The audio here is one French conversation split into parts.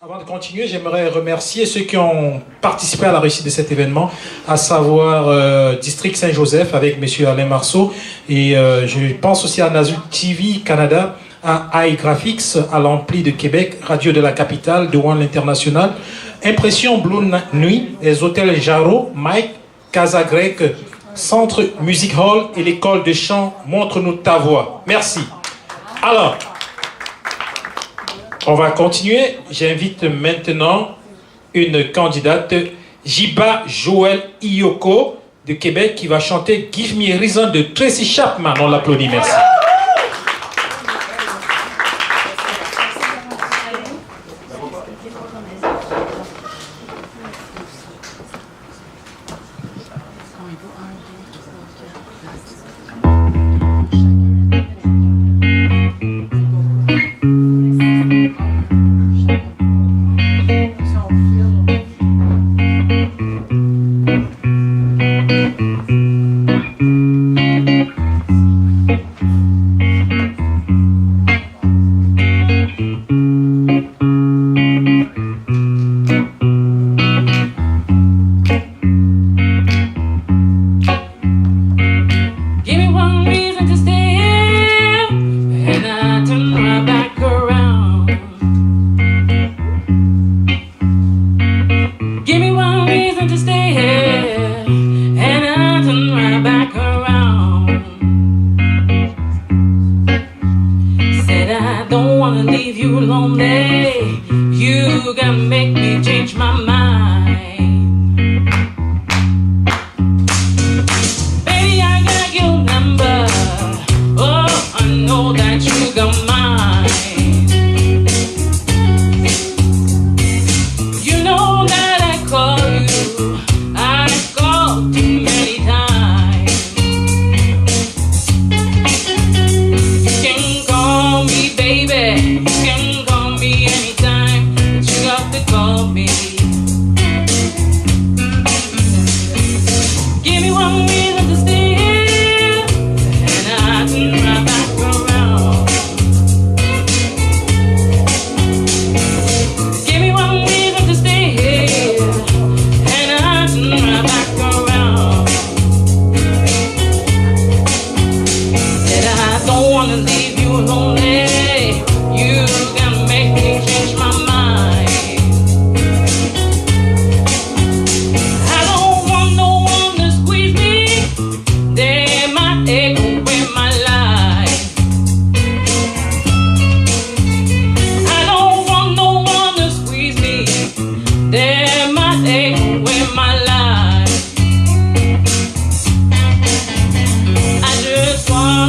Avant de continuer, j'aimerais remercier ceux qui ont participé à la réussite de cet événement, à savoir District Saint-Joseph avec M. Alain Marceau. Et je pense aussi à Nazul TV Canada, à iGraphics, à l'Ampli de Québec, Radio de la Capitale, de One International, Impression Blue Nuit, les hôtels Jarreau, Mike, Casa Grec, Centre Music Hall et l'école de chant Montre-nous ta voix. Merci. Alors, on va continuer. J'invite maintenant une candidate, Jiba Joël Iyoko de Québec, qui va chanter Give Me a Reason de Tracy Chapman. On l'applaudit, merci.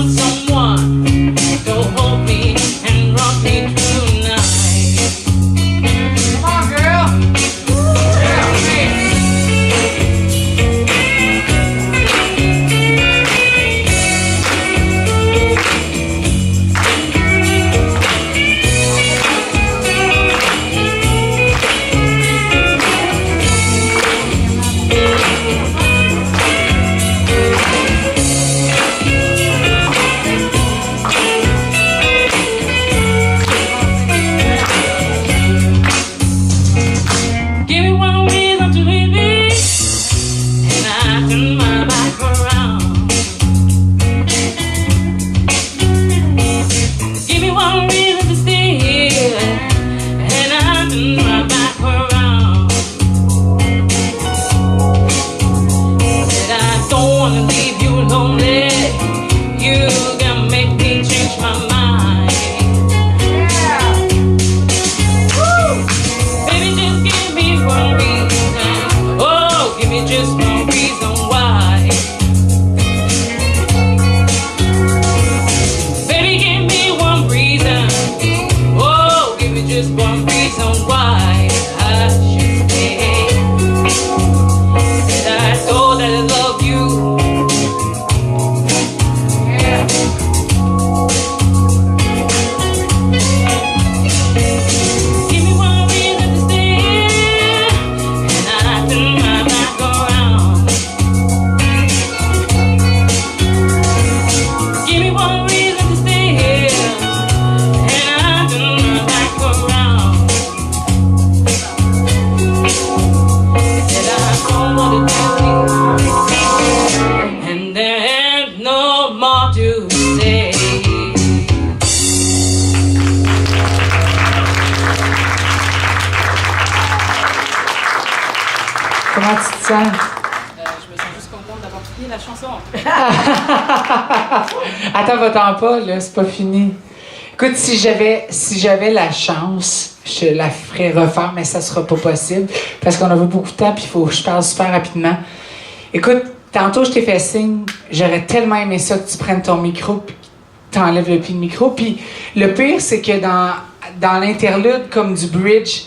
Someone to hold me and rock me tonight. Comment tu te sens? Je me sens juste contente d'avoir fini la chanson. Attends, va-t'en pas, là, c'est pas fini. Écoute, si j'avais la chance, je la ferais refaire, mais ça sera pas possible parce qu'on a beaucoup de temps puis il faut que je parle super rapidement. Écoute, tantôt je t'ai fait signe, j'aurais tellement aimé ça que tu prennes ton micro puis que t'enlèves le pied de micro. Puis le pire, c'est que dans l'interlude, comme du bridge,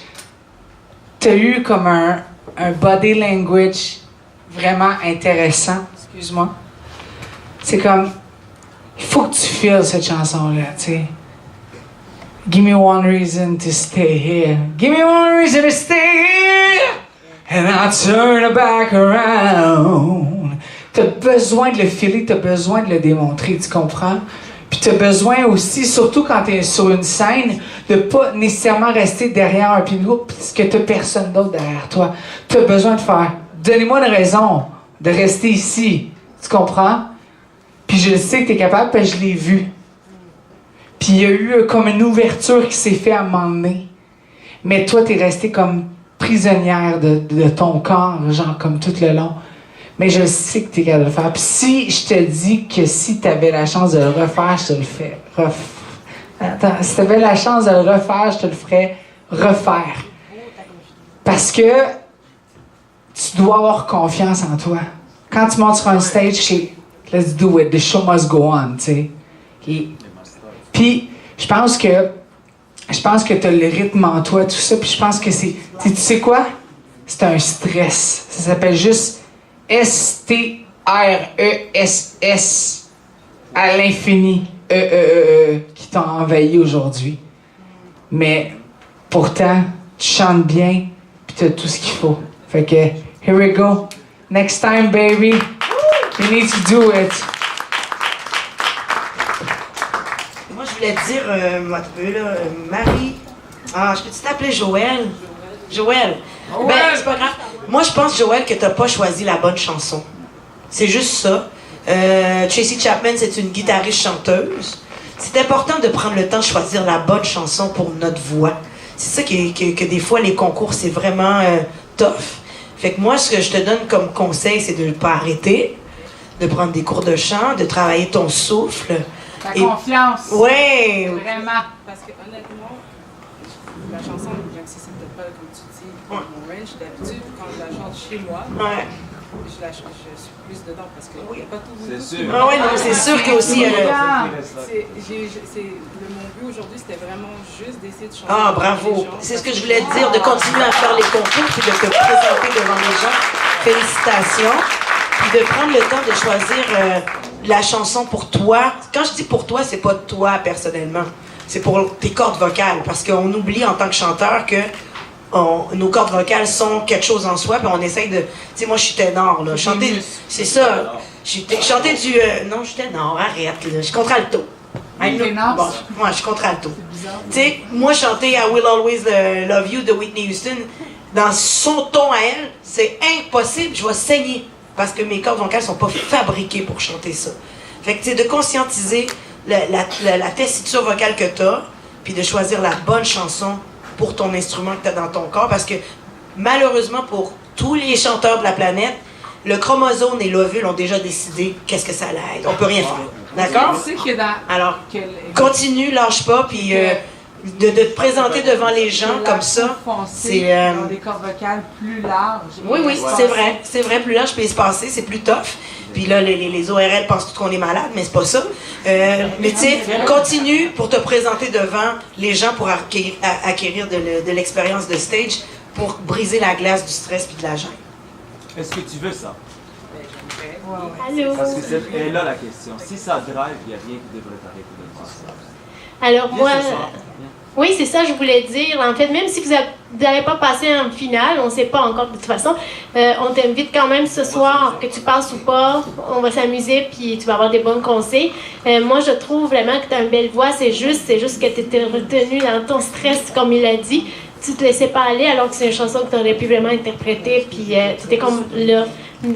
t'as eu comme un body language vraiment intéressant. Excuse-moi. C'est comme, il faut que tu files cette chanson-là, tu sais. Give me one reason to stay here. Give me one reason to stay here. And I'll turn back around. T'as besoin de le filer, t'as besoin de le démontrer, tu comprends? Puis t'as besoin aussi, surtout quand t'es sur une scène, de pas nécessairement rester derrière un piano parce que t'as personne d'autre derrière toi. T'as besoin de faire, donnez-moi une raison de rester ici, tu comprends? Puis je sais que t'es capable parce que je l'ai vu. Puis il y a eu comme une ouverture qui s'est faite à un moment donné. Mais toi, t'es restée comme prisonnière de ton corps, genre comme tout le long. Mais je sais que t'es capable de le faire. Puis si je te dis que si t'avais la chance de le refaire, je te le fais. Attends, si t'avais la chance de le refaire, je te le ferais refaire. Parce que tu dois avoir confiance en toi. Quand tu montes sur un stage, c'est let's do it, the show must go on, tu sais. Puis, je pense que tu as le rythme en toi, tout ça. Puis je pense que c'est... Tu sais quoi? C'est un stress. Ça s'appelle juste S-T-R-E-S-S à l'infini. Qui t'a envahi aujourd'hui. Mais pourtant, tu chantes bien, puis tu as tout ce qu'il faut. Fait que, here we go. Next time, baby. You need to do it. Moi, je voulais te dire, Marie. Ah, je peux-tu t'appeler Joël? Joël. Ben, c'est pas grave. Moi, je pense, Joël, que t'as pas choisi la bonne chanson. C'est juste ça. Tracy Chapman, c'est une guitariste-chanteuse. C'est important de prendre le temps de choisir la bonne chanson pour notre voix. C'est ça que des fois, les concours, c'est vraiment tough. Fait que moi, ce que je te donne comme conseil, c'est de ne pas arrêter, de prendre des cours de chant, de travailler ton souffle. Ta confiance. Ouais. Vraiment. Parce que honnêtement, la chanson, même si c'est peut-être pas comme tu dis, mon range, d'habitude, quand je la chante chez moi, je suis plus dedans parce que il n'y a pas tout. C'est sûr. Ah ouais, non, c'est sûr que aussi. Mon but aujourd'hui, c'était vraiment juste d'essayer de chanter. Ah, bravo. C'est ce que je voulais te dire, de continuer à faire les concours puis de te présenter devant les gens. Félicitations. Puis de prendre le temps de choisir la chanson pour toi. Quand je dis pour toi, c'est pas toi personnellement. C'est pour tes cordes vocales. Parce qu'on oublie en tant que chanteur que nos cordes vocales sont quelque chose en soi. Puis on essaye de... Tu sais, moi, je suis ténor, là. Chanter... C'est ça. Chanter du... non, je suis ténor. Arrête, là. Je suis contralto. Bon, moi, je suis contralto. Tu sais, moi, chanter I Will Always Love You de Whitney Houston, dans son ton à elle, c'est impossible. Je vais saigner. Parce que mes cordes vocales sont pas fabriquées pour chanter ça. Fait que, tu sais, de conscientiser la tessiture vocale que tu as, puis de choisir la bonne chanson pour ton instrument que tu as dans ton corps. Parce que, malheureusement, pour tous les chanteurs de la planète, le chromosome et l'ovule ont déjà décidé qu'est-ce que ça allait être. On peut rien faire. D'accord? Alors, continue, lâche pas, puis de te présenter devant les gens comme ça. C'est des cordes vocales plus larges. Oui, c'est vrai, plus large, puis espacé, c'est plus tough. Puis là, les ORL pensent tous qu'on est malade, mais c'est pas ça. Mais tu sais, continue pour te présenter devant les gens pour acquérir de l'expérience de stage pour briser la glace du stress puis de la gêne. Est-ce que tu veux ça? Allô? Parce que c'est là la question. Si ça drive, il n'y a rien qui devrait t'arrêter de faire ça. Alors moi, Viens ce soir. oui, c'est ça que je voulais dire. En fait, même si vous n'allez pas passer en finale, on ne sait pas encore de toute façon, on t'invite quand même ce soir, que tu passes ou pas. On va s'amuser, puis tu vas avoir des bons conseils. Moi, je trouve vraiment que tu as une belle voix. C'est juste que tu étais retenu dans ton stress, comme il a dit. Tu te laissais pas aller, alors que c'est une chanson que tu aurais pu vraiment interpréter, puis tu étais comme là.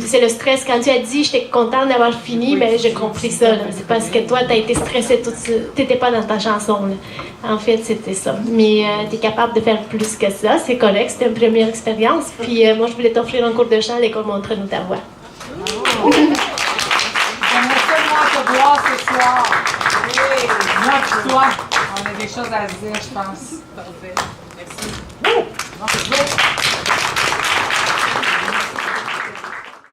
c'est le stress. Quand tu as dit j'étais contente d'avoir fini, ben j'ai compris ça. Là. C'est parce que toi, tu as été stressée, tu n'étais pas dans ta chanson. Là. En fait, c'était ça. Mais tu es capable de faire plus que ça. C'est correct, c'était une première expérience. Puis moi, je voulais t'offrir un cours de chant à l'école Montre-nous ta voix. J'aimerais tellement te voir ce soir. Oui. Moi et toi, on a des choses à se dire, je pense. Parfait. Merci. Bon,